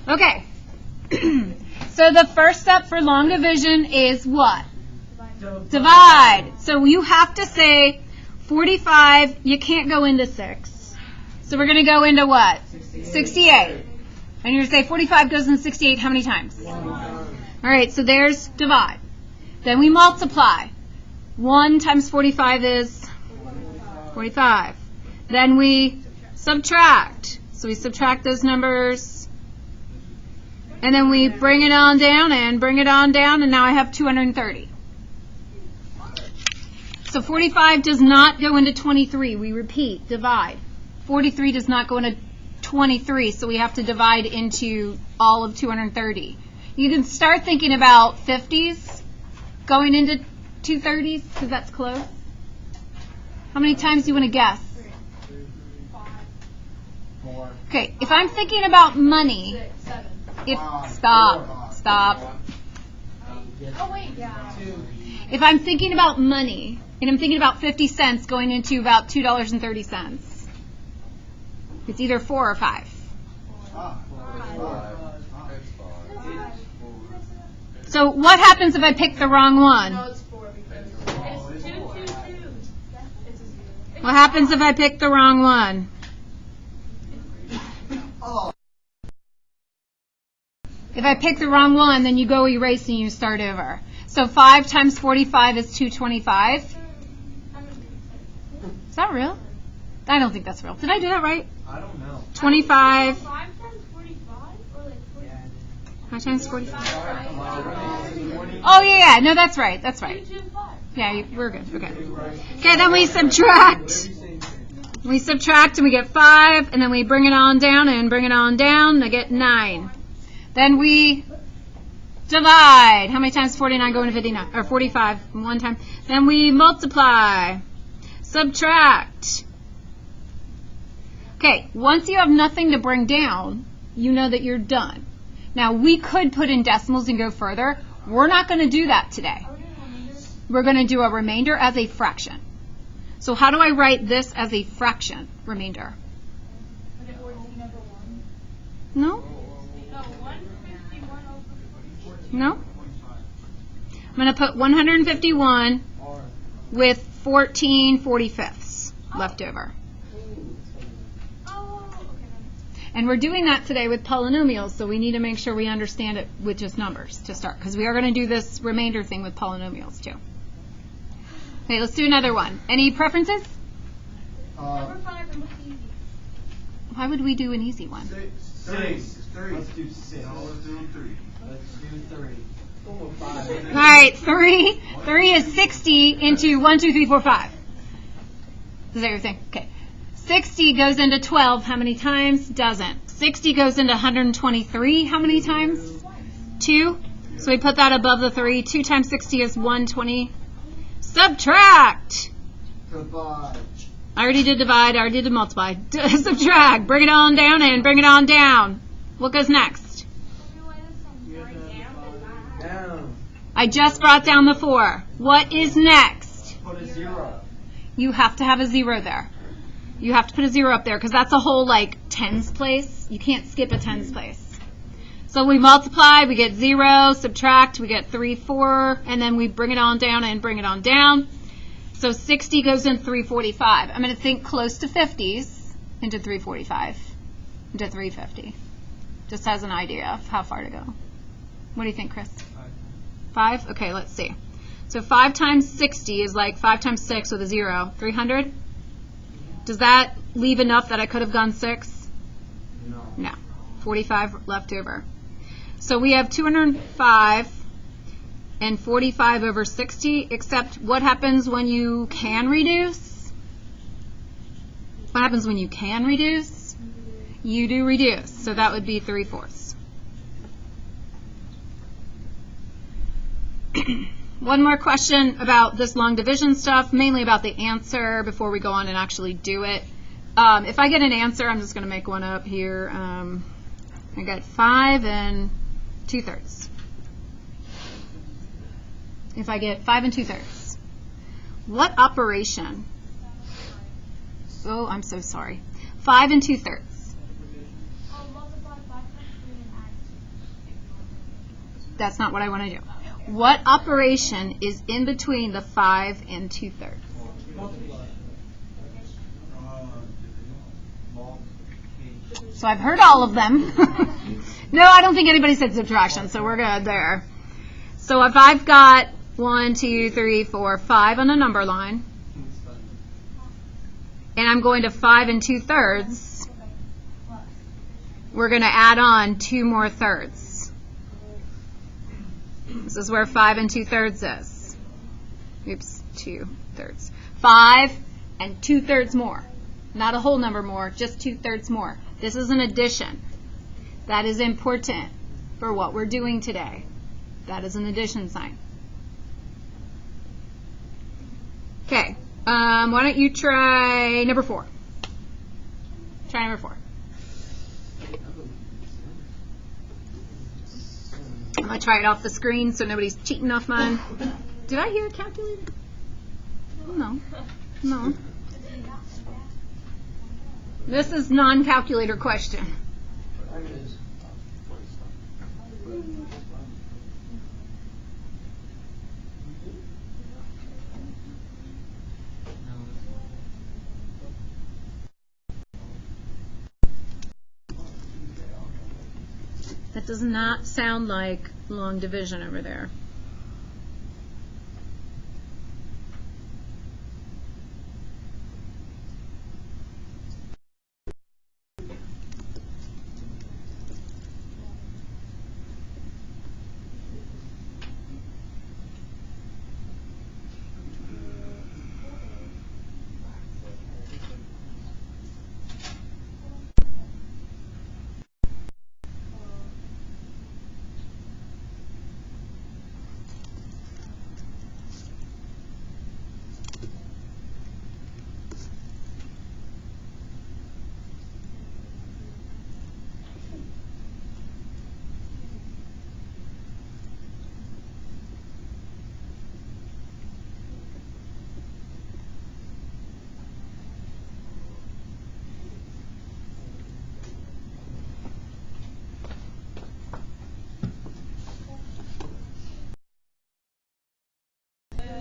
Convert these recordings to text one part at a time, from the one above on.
Okay. So the first step for long division is what? Divide. So you have to say 45, you can't go into 6. So we're going to go into what? 68. And you're going to say 45 goes into 68 how many times? All right, so there's divide. Then we multiply. 1 times 45 is 45. Then we subtract. So we subtract those numbers. And then we bring it on down and bring it on down, and now I have 230. So 45 does not go into 23. We repeat, divide. 43 does not go into 23, so we have to divide into all of 230. You can start thinking about 50s going into 230s, because that's close. How many times do you want to guess? 4. Okay, if I'm thinking about money, stop. Oh, wait, yeah. 2. If I'm thinking about money, and I'm thinking about 50 cents going into about $2.30, it's either 4 or 5. 4. So what happens if I pick the wrong No, one? it's 4 because it's 2, 2, 2. It's a 0. What happens if I pick the wrong one? If I pick the wrong one, then you go erase and you start over. So 5 times 45 is 225. Is that real? I don't think that's real. Did I do that right? I don't know. 25. 5 times 45 or like 40? 5 times 45. Oh, yeah. No, that's right. That's right. 2, 2, 5. Yeah, we're good. Okay. Okay, then we subtract. We subtract and we get 5, and then we bring it on down and bring it on down. I get 9. Then we divide. How many times 49 go into 59? Or 45 one time. Then we multiply. Subtract. Okay, once you have nothing to bring down, you know that you're done. Now, we could put in decimals and go further. We're not going to do that today. We're going to do a remainder as a fraction. So how do I write this as a fraction remainder? No? No? I'm going to put 151 with 14 45ths left over. And we're doing that today with polynomials, so we need to make sure we understand it with just numbers to start, because we are going to do this remainder thing with polynomials too. Okay, let's do another one. Any preferences? Number 5 and what's easy? Why would we do an easy one? 6. 3. Let's do 6. No, let's do 3. Let's do 3. All right, 3. 3 is 60 into 1, 2, 3, 4, 5. Is that your thing? Okay. 60 goes into 12. How many times? Doesn't. 60 goes into 123. How many times? 2. So we put that above the 3. 2 times 60 is 120. Subtract. Divide. I already did divide. I already did multiply. Subtract. Bring it on down and bring it on down. What goes next? Down. I just brought down the 4. What is next? Put a 0. You have to have a 0 there. You have to put a 0 up there because that's a whole like tens place. You can't skip a tens place. So we multiply, we get 0, subtract, we get 3, 4, and then we bring it on down and bring it on down. So 60 goes into 345. I'm going to think close to 50s into 345, into 350. Just as an idea of how far to go. What do you think, Chris? 5? Okay, let's see. So 5 times 60 is like 5 times 6 with a 0. 300? Does that leave enough that I could have gone 6? No. No. 45 left over. So we have 205 and 45 over 60, except what happens when you can reduce? What happens when you can reduce? You do reduce, so that would be 3/4. One more question about this long division stuff, mainly about the answer before we go on and actually do it. If I get an answer, I'm just going to make one up here. I got 5 and 2/3. If I get 5 and 2/3, what operation? Oh, I'm so sorry. 5 and 2/3. Multiply 5 times 3 and add That's not what I want to do. What operation is in between the 5 and 2/3? So I've heard all of them. No, I don't think anybody said subtraction, so we're good there. So if I've got 1, 2, 3, 4, 5 on the number line, and I'm going to 5 and 2/3, we're going to add on 2 more thirds. This is where 5 and 2/3 is. Oops, 2/3. 5 and 2/3 more. Not a whole number more, just 2/3 more. This is an addition. That is important for what we're doing today. That is an addition sign. Okay, why don't you try number 4? Try number 4. I'm going to try it off the screen so nobody's cheating off mine. Did I hear a calculator? No. No. This is non-calculator question. That does not sound like long division over there.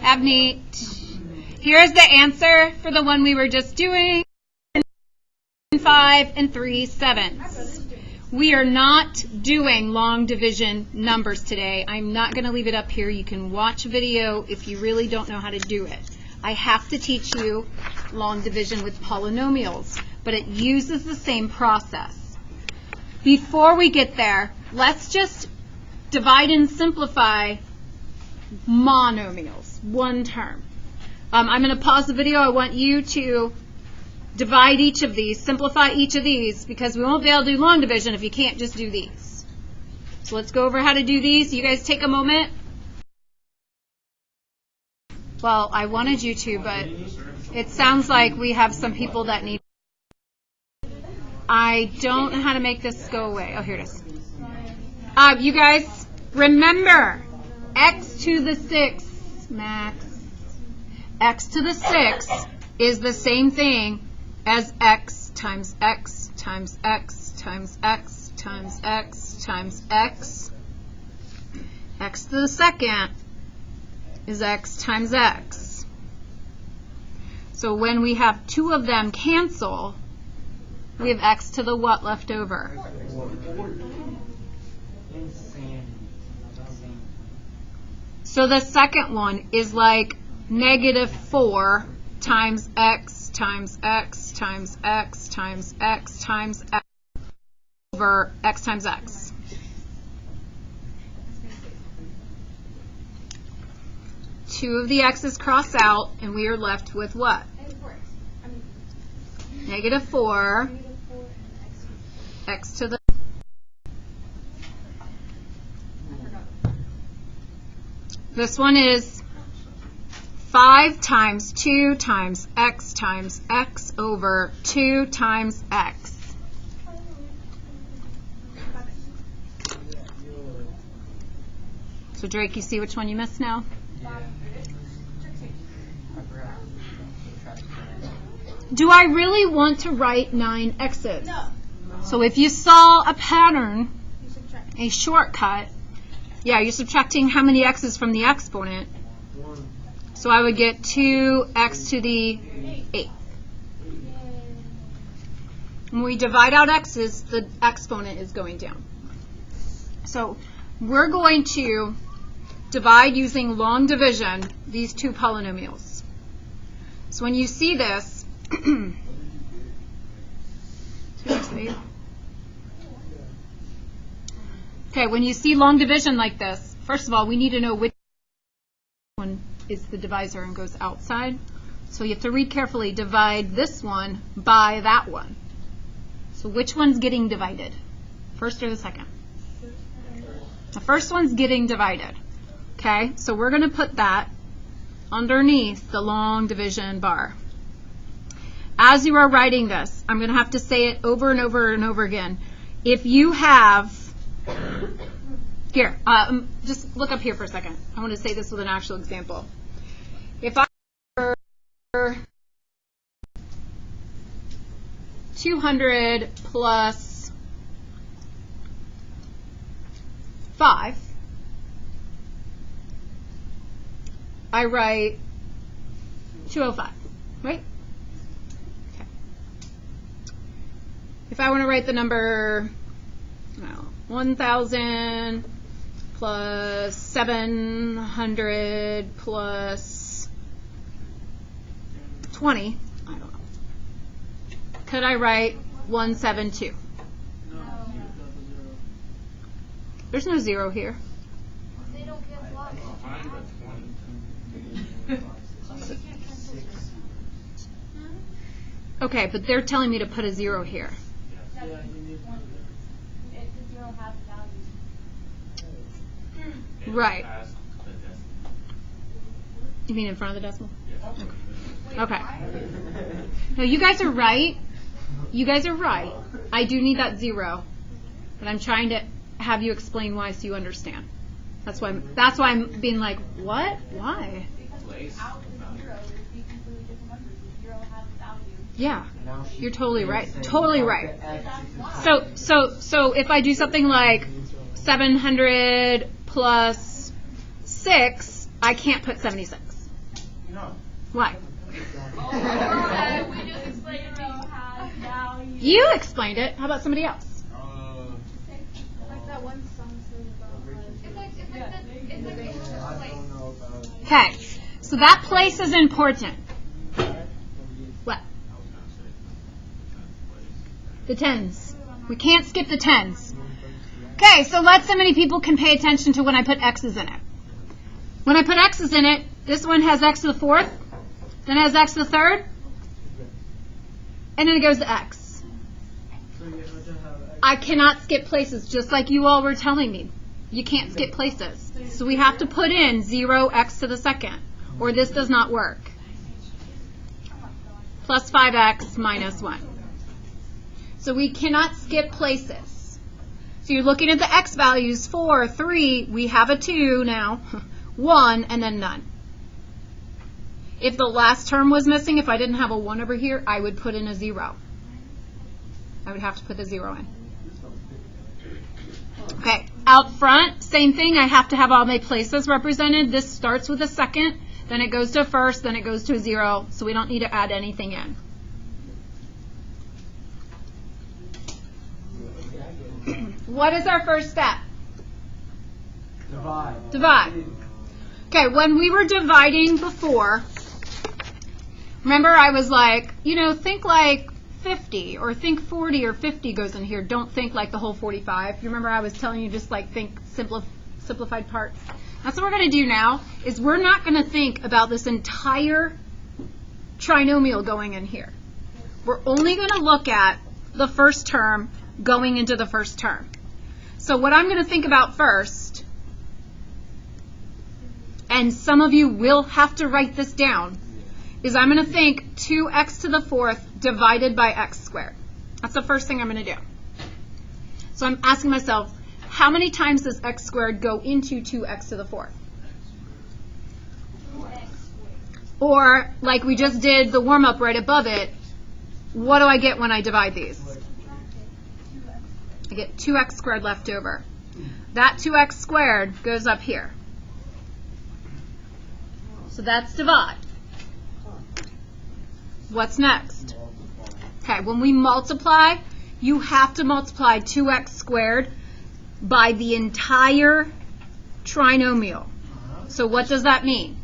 Abneat. Here's the answer for the one we were just doing. 5 and 3/7. We are not doing long division numbers today. I'm not going to leave it up here. You can watch a video if you really don't know how to do it. I have to teach you long division with polynomials, but it uses the same process. Before we get there, let's just divide and simplify monomials, one term. I'm going to pause the video. I want you to divide each of these, simplify each of these, because we won't be able to do long division if you can't just do these. So let's go over how to do these. You guys take a moment. Well, I wanted you to, but it sounds like we have some people that need. I don't know how to make this go away. Oh, here it is. You guys, remember, x to the 6, max. X to the 6 is the same thing as x times x times x times x times x times x. X to the second is x times x. So when we have two of them cancel, we have x to the what left over? So the second one is like -4 times x times x times x times x times x over x times x. Two of the x's cross out, and we are left with what? -4 x to the. This one is 5 times 2 times x over 2 times x. So Drake, you see which one you missed now? Do I really want to write 9 x's? No. So if you saw a pattern, a shortcut, Yeah, you're subtracting how many x's from the exponent. So I would get 2x to the 8th. When we divide out x's, the exponent is going down. So we're going to divide using long division these two polynomials. So when you see this, 2x to the 8th. Okay, when you see long division like this, first of all, we need to know which one is the divisor and goes outside. So you have to read carefully, divide this one by that one. So which one's getting divided? First or the second? The first one's getting divided. Okay, so we're going to put that underneath the long division bar. As you are writing this, I'm going to have to say it over and over and over again. If you have, here, just look up here for a second. I want to say this with an actual example. If I were 200 plus 5, I write 205, right? Okay. If I want to write the number 1,000 plus 700 plus 20, I don't know. Could I write 172? No. There's no 0 here. They don't get lots. Okay, but they're telling me to put a 0 here. Yeah, you need one. The zero has value. Right. You mean in front of the decimal? Okay. No, you guys are right. You guys are right. I do need that 0, but I'm trying to have you explain why so you understand. That's why I'm being like, what? Why? Because without the zero, there'd be completely different numbers. The zero has value. Yeah. You're totally right. Totally right. That's why. So if I do something like 700 plus 6, I can't put 76. No. Why? We just explained zero has value. You explained it. How about somebody else? Like that one song says about it's like the Okay. So that place is important. What? The tens. We can't skip the tens. Okay, so let's see how many people can pay attention to when I put x's in it. When I put x's in it, this one has x to the 4th, then it has x to the 3rd, and then it goes to x. So you have to have X. I cannot skip places, just like you all were telling me. You can't skip places. So we have to put in 0x to the 2nd, or this does not work. Plus 5x minus 1. So we cannot skip places. So you're looking at the x values, 4, 3, we have a 2 now, 1, and then none. If the last term was missing, if I didn't have a 1 over here, I would put in a 0. I would have to put the 0 in. Okay, out front, same thing. I have to have all my places represented. This starts with a 2nd, then it goes to a 1st, then it goes to a 0, so we don't need to add anything in. What is our first step? Divide. Divide. Okay, when we were dividing before, remember I was like, think like 50 or think 40 or 50 goes in here. Don't think like the whole 45. You remember I was telling you just like think simplified parts? That's what we're going to do now, is we're not going to think about this entire trinomial going in here. We're only going to look at the first term going into the first term. So what I'm going to think about first, and some of you will have to write this down, is I'm going to think 2x to the 4th divided by x squared. That's the first thing I'm going to do. So I'm asking myself, how many times does x squared go into 2x to the 4th? Or, like we just did the warm-up right above it, what do I get when I divide these? I get 2x squared left over. That 2x squared goes up here. So that's divide. What's next? Okay, when we multiply, you have to multiply 2x squared by the entire trinomial. So what does that mean?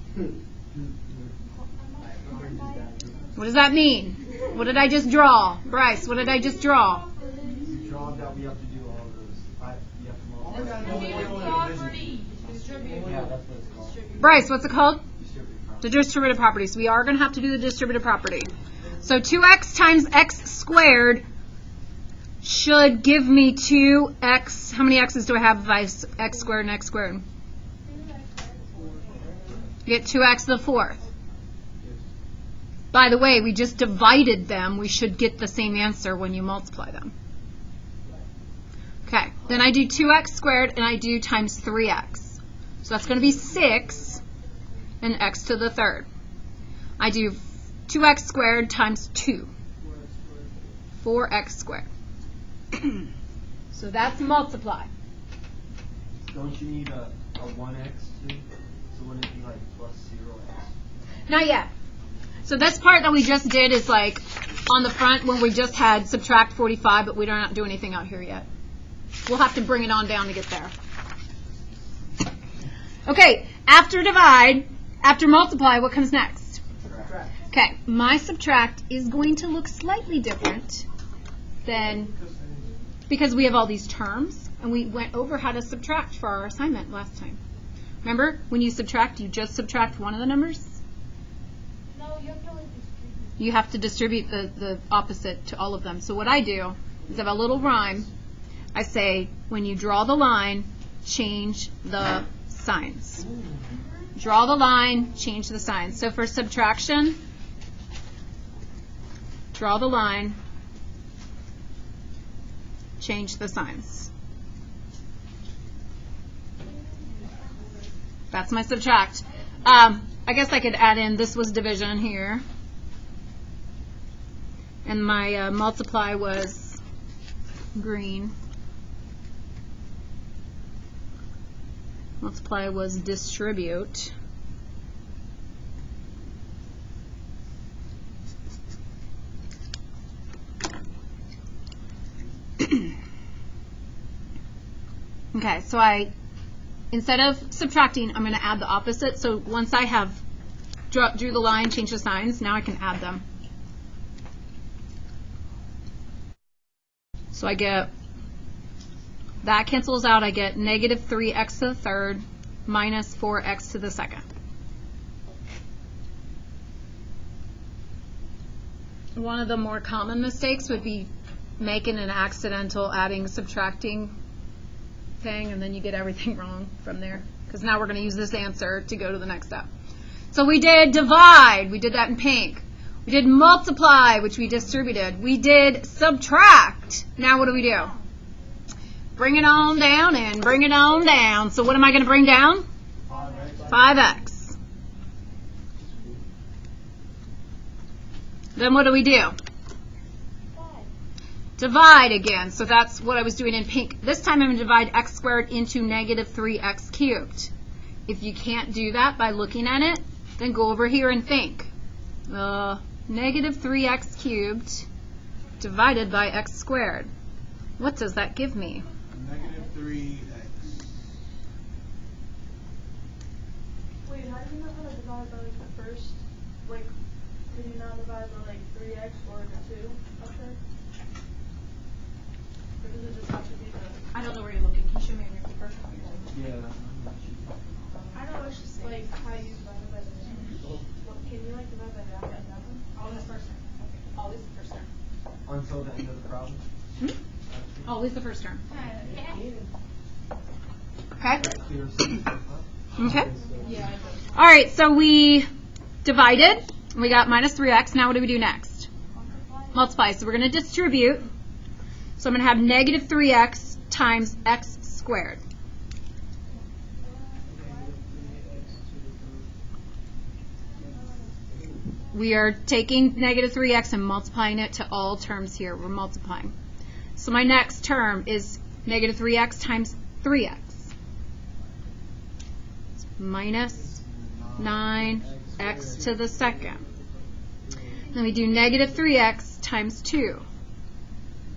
What does that mean? What did I just draw? Bryce, what did I just draw? You draw that we have to do all of those. You have to multiply. Yeah, that's what it's called. Bryce, what's it called? Distributive property. The distributive property. So we are going to have to do the distributive property. So 2x times x squared should give me 2x. How many x's do I have if I x squared and x squared? Get 2x to the fourth. By the way, we just divided them. We should get the same answer when you multiply them. Okay, then I do 2x squared and I do times 3x. So that's going to be 6 and x to the third. I do 2x squared times 2. 4x squared. So that's multiply. Don't you need a 1x too? So wouldn't it be like plus 0x? Not yet. So this part that we just did is like on the front when we just had subtract 45, but we don't have to do anything out here yet. We'll have to bring it on down to get there. Okay, after divide, after multiply, what comes next? Subtract. Okay, my subtract is going to look slightly different than, because we have all these terms, and we went over how to subtract for our assignment last time. Remember, when you subtract, you just subtract one of the numbers? No, you have to like distribute. You have to distribute the opposite to all of them. So what I do is I have a little rhyme. I say, when you draw the line, change the signs. Draw the line, change the signs. So for subtraction, draw the line, change the signs. That's my subtract. I guess I could add in, this was division here. And my multiply was green. Multiply was distribute. Okay, so instead of subtracting, I'm going to add the opposite. So once I have drew the line, change the signs, now I can add them. So I get, that cancels out, I get negative 3x to the third minus 4x to the second. One of the more common mistakes would be making an accidental adding, subtracting thing, and then you get everything wrong from there. Because now we're going to use this answer to go to the next step. So we did divide, we did that in pink. We did multiply, which we distributed. We did subtract. Now what do we do? Bring it on down and bring it on down. So what am I going to bring down? 5x. Then what do we do? Divide again. So that's what I was doing in pink. This time I'm going to divide x squared into negative 3x cubed. If you can't do that by looking at it, then go over here and think. Negative 3x cubed divided by x squared. What does that give me? Negative 3x. Wait, how do you know how to divide by like the first? Like, could you not divide by like 3x or the 2 up there? Or does it just have to be the? I don't know where you're looking. Can you show me the first one? Yeah. I know it's just like how you divide by the. What, can you like divide by that and that one? Always the first term. Always the first term. Until the end of the problem. Always the first term. Okay. Okay? Clear sense of that? Okay. Yeah, I do. All right, so we divided. We got minus 3x. Now what do we do next? Multiply. So we're going to distribute. So I'm going to have negative 3x times x squared. We are taking negative 3x and multiplying it to all terms here. We're multiplying. So my next term is negative 3x times 3x. Minus 9x to the second. Then we do negative 3x times 2.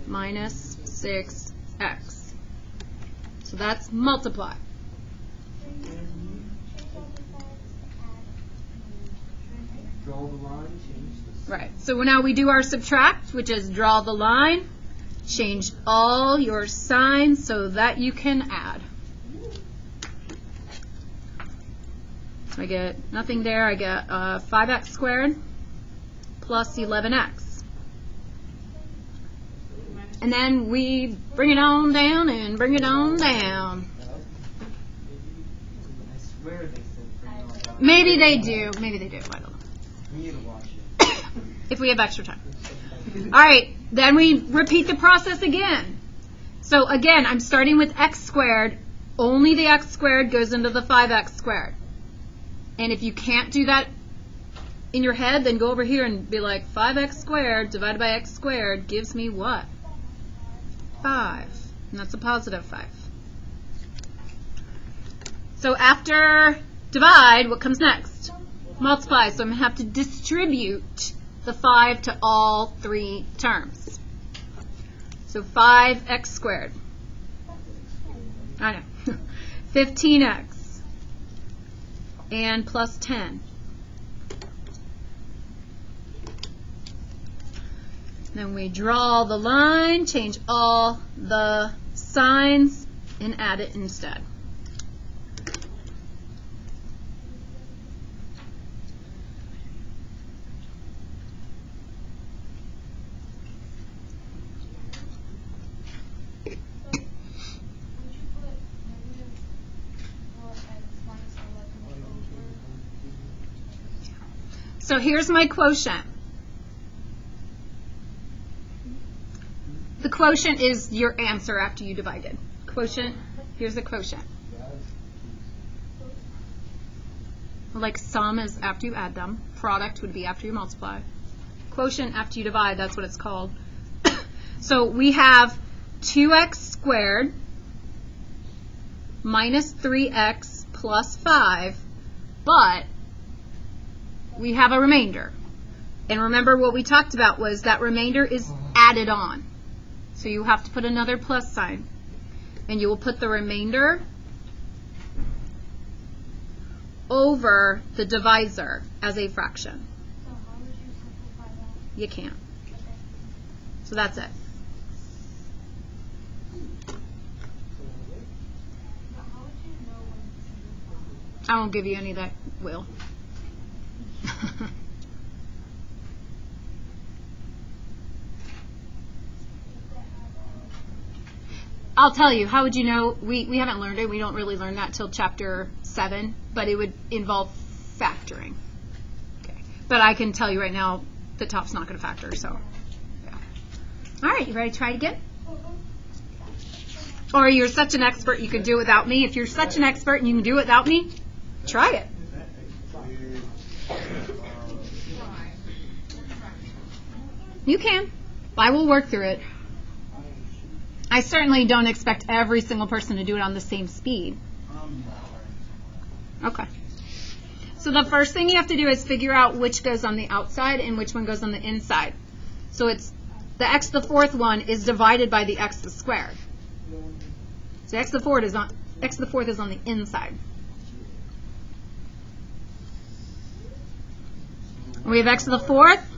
Minus 6x. So that's multiply. Draw the line, change the Right. So now we do our subtract, which is draw the line, change all your signs so that you can add. So I get nothing there. I get 5x squared plus 11x. And then we bring it on down and bring it on down. I swear they said bring it on down. Maybe they do. Maybe they do. I don't know. We need to watch it. If we have extra time. All right, then we repeat the process again. So again, I'm starting with x squared. Only the x squared goes into the 5x squared. And if you can't do that in your head, then go over here and be like, 5x squared divided by x squared gives me what? 5. And that's a positive 5. So after divide, what comes next? Multiply. So I'm going to have to distribute the 5 to all 3 terms. So 5x squared. I know. 15x. And plus 10. Then we draw the line, change all the signs, and add it instead. So here's my quotient. The quotient is your answer after you divided. Quotient, here's the quotient. Like sum is after you add them. Product would be after you multiply. Quotient after you divide, that's what it's called. So we have 2x squared minus 3x plus 5, but we have a remainder. And remember what we talked about was that remainder is added on. So you have to put another plus sign. And you will put the remainder over the divisor as a fraction. So how would you simplify that? You can't. Okay. So that's it. But how would you know when to simplify? I won't give you any that will. I'll tell you, how would you know? We haven't learned it. We don't really learn that till chapter 7, but it would involve factoring. Okay. But I can tell you right now, the top's not going to factor, so yeah. All right, you ready to try it again? Or you're such an expert you can do it without me. If you're such an expert and you can do it without me, try it. You can. I will work through it. I certainly don't expect every single person to do it on the same speed. Okay. So the first thing you have to do is figure out which goes on the outside and which one goes on the inside. So it's the x to the fourth one is divided by the x to the squared. So x to the fourth is on the inside. We have x to the fourth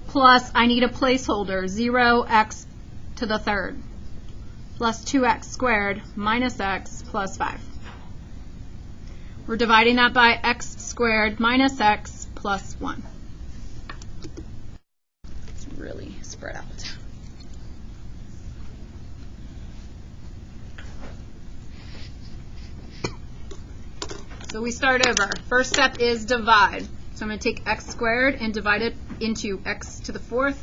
plus, I need a placeholder, 0x to the third plus 2x squared minus x plus 5. We're dividing that by x squared minus x plus 1. It's really spread out. So we start over. First step is divide. So I'm going to take x squared and divide it into x to the fourth.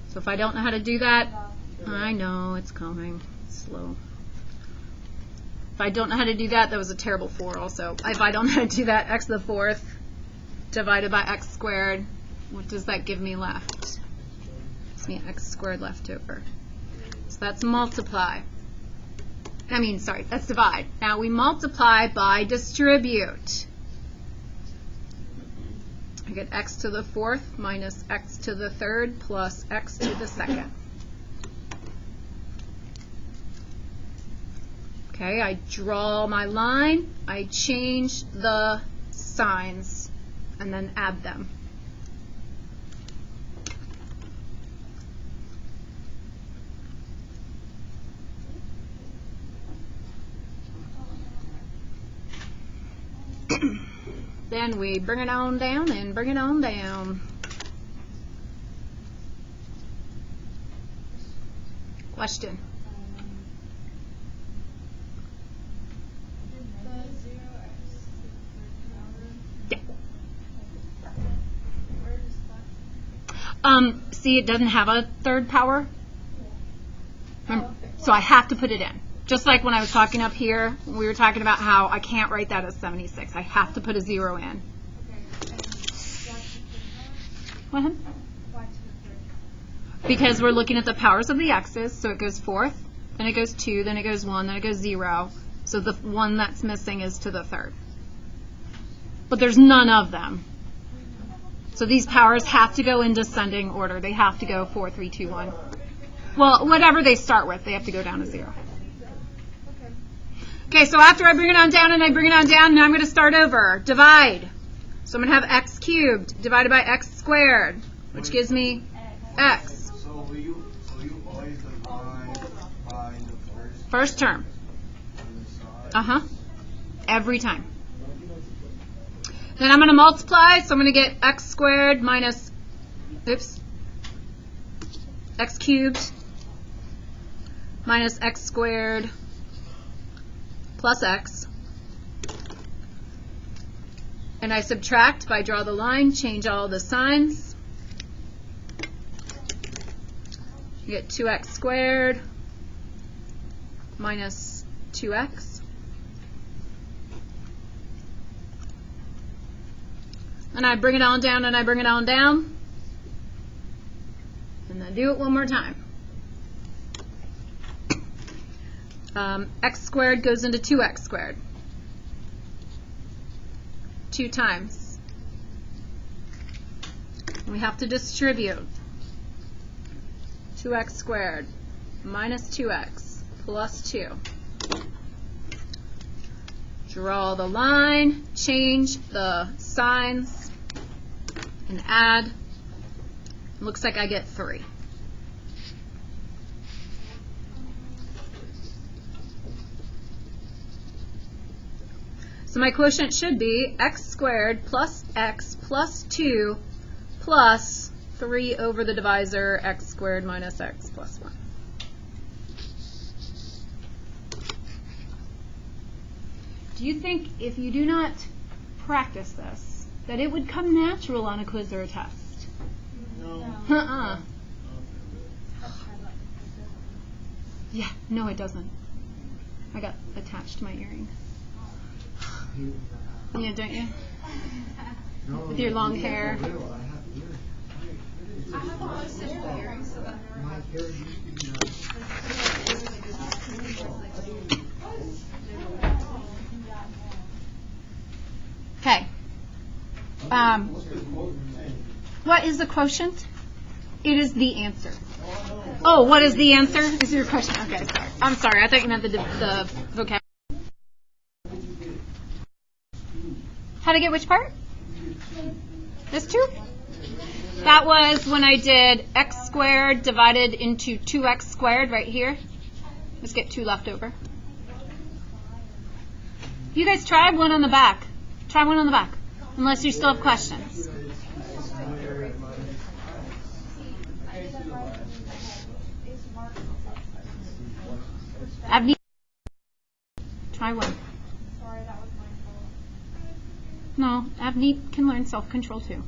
So if I don't know how to do that, I know it's coming. It's slow. If I don't know how to do that, that was a terrible 4 also. If I don't know how to do that, x to the fourth divided by x squared, what does that give me left? Gives me x squared left over. So that's multiply. That's divide. Now we multiply by distribute. I get x to the fourth minus x to the third plus x to the second. Okay, I draw my line, I change the signs, and then add them. Then we bring it on down and bring it on down. Question? Yeah. See, it doesn't have a third power. So I have to put it in. Just like when I was talking up here, we were talking about how I can't write that as 76. I have to put a 0 in. What? Because we're looking at the powers of the x's, so it goes fourth, then it goes 2, then it goes 1, then it goes 0. So the one that's missing is to the third. But there's none of them. So these powers have to go in descending order. They have to go 4, 3, 2, 1. Well, whatever they start with, they have to go down to 0. Okay, so after I bring it on down and I bring it on down, now I'm going to start over. Divide. So I'm going to have x cubed divided by x squared, which gives me x. So will you always divide by the First term. on the side? Every time. Then I'm going to multiply, so I'm going to get x squared minus, x cubed minus x squared plus x. And I subtract by draw the line, change all the signs. You get 2x squared minus 2x. And I bring it on down and I bring it on down. And then do it one more time. X squared goes into 2x squared. 2 times. We have to distribute. 2x squared minus 2x plus 2. Draw the line, change the signs, and add. Looks like I get 3. So my quotient should be x squared plus x plus 2 plus 3 over the divisor x squared minus x plus 1. Do you think if you do not practice this, that it would come natural on a quiz or a test? No. Yeah, no it doesn't. I got attached to my earring. Yeah, don't you? With your long hair. I have a lot of simple earrings, so that Okay. What is the quotient? It is the answer. Oh, what is the answer? Is your question? Okay, sorry. I'm sorry. I thought you meant the vocabulary. How to get which part? This 2? That was when I did x squared divided into 2x squared right here. Let's get 2 left over. You guys try one on the back. Try one on the back. Unless you still have questions. Try one. sorry, that was my fault. No, Abney can learn self-control too.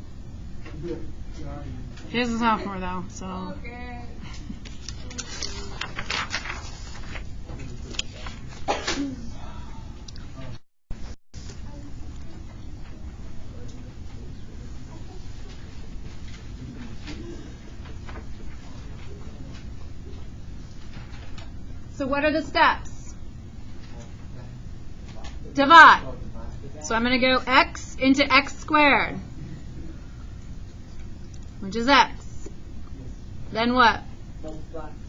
She is a sophomore though, so. Okay. So what are the steps? Divide. So I'm going to go x into x squared, which is x. Then what?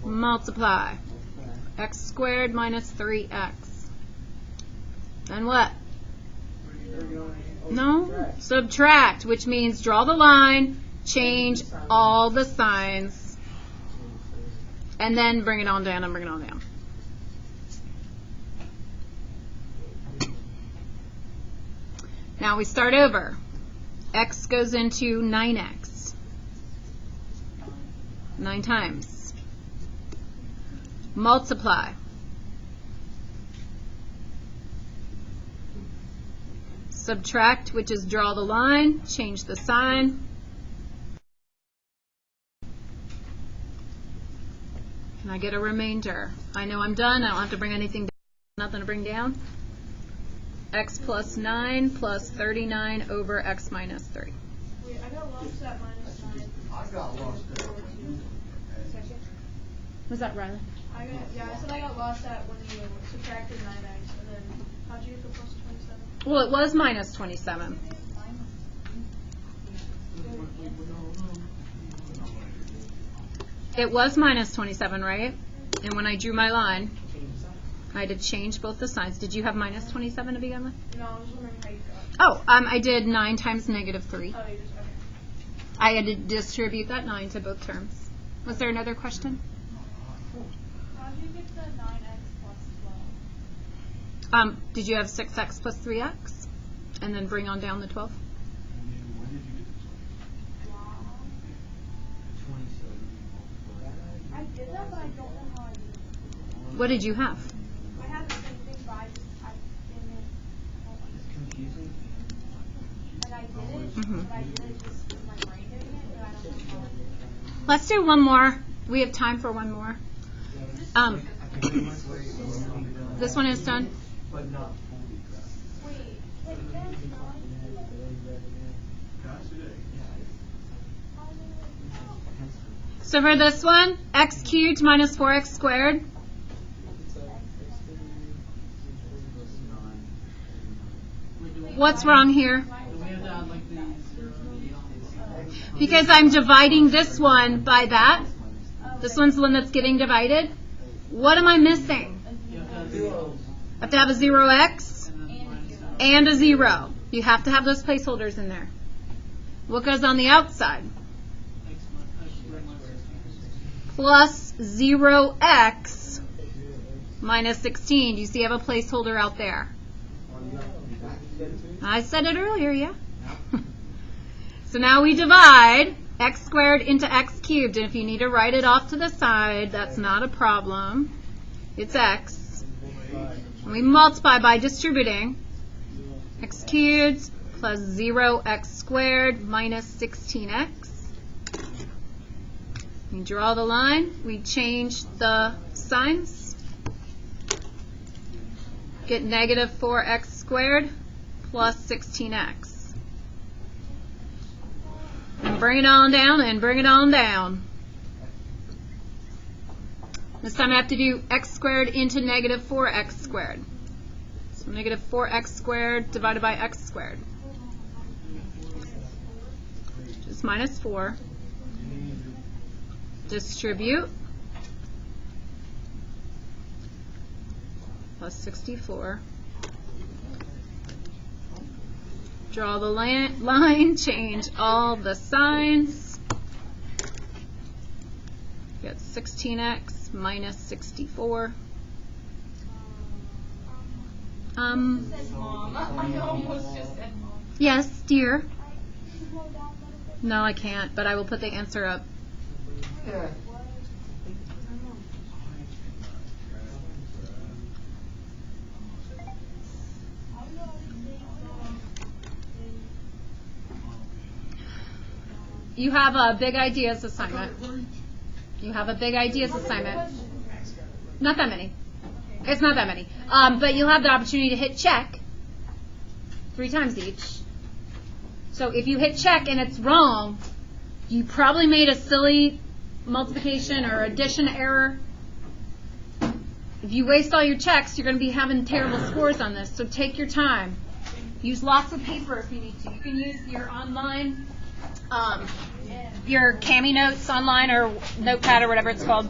Multiply. X squared minus 3x. Then what? No? Subtract, which means draw the line, change all the signs, and then bring it on down and bring it on down. Now we start over. X goes into 9x. 9 times. Multiply. Subtract, which is draw the line, change the sign. Can I get a remainder? I know I'm done. I don't have to bring anything down. Nothing to bring down. X plus 9 plus 39 over x minus 3. Wait, I got lost at minus 9. I got lost there. Was that Riley? I said I got lost at when you subtracted 9x, and then how'd you get the plus 27? Well, it was minus 27. It was minus 27, right? And when I drew my line, I had to change both the signs. Did you have minus 27 to begin with? No, I was wondering how you got it. Oh, I did 9 times negative 3. Oh, you just, okay. I had to distribute that 9 to both terms. Was there another question? How did you get the 9x plus 12? Did you have 6x plus 3x? And then bring on down the 12? I did that, but I don't know how I did it. What did you have? I had the same thing, but I didn't. Like I did it, Mhm. but I did it just with my brain doing it, but I don't know how I did it. Let's do one more. We have time for one more. This one is done. But not fully correct. Wait, but that's not. So for this one, x cubed minus 4x squared. What's wrong here? Because I'm dividing this one by that. This one's the one that's getting divided. What am I missing? I have to have a 0x and a 0. You have to have those placeholders in there. What goes on the outside? Plus 0x minus 16. Do you see I have a placeholder out there? I said it earlier, yeah. So now we divide x squared into x cubed. And if you need to write it off to the side, that's not a problem. It's x. And we multiply by distributing. X cubed plus 0x squared minus 16x. We draw the line. We change the signs. Get negative 4x squared plus 16x. And bring it on down and bring it on down. This time I have to do x squared into negative 4x squared. So negative 4x squared divided by x squared. Just minus 4. Distribute. Plus 64. Draw the line, change all the signs. Get 16x minus 64. Mom. I almost just said mom. Yes, dear. No, I can't, but I will put the answer up. Yeah. You have a big ideas assignment. You have a big ideas assignment. Not that many. It's not that many. But you'll have the opportunity to hit check 3 times each. So if you hit check and it's wrong, you probably made a silly multiplication or addition error. If you waste all your checks, you're going to be having terrible scores on this. So take your time. Use lots of paper if you need to. You can use your online, your Cami Notes online or Notepad or whatever it's called.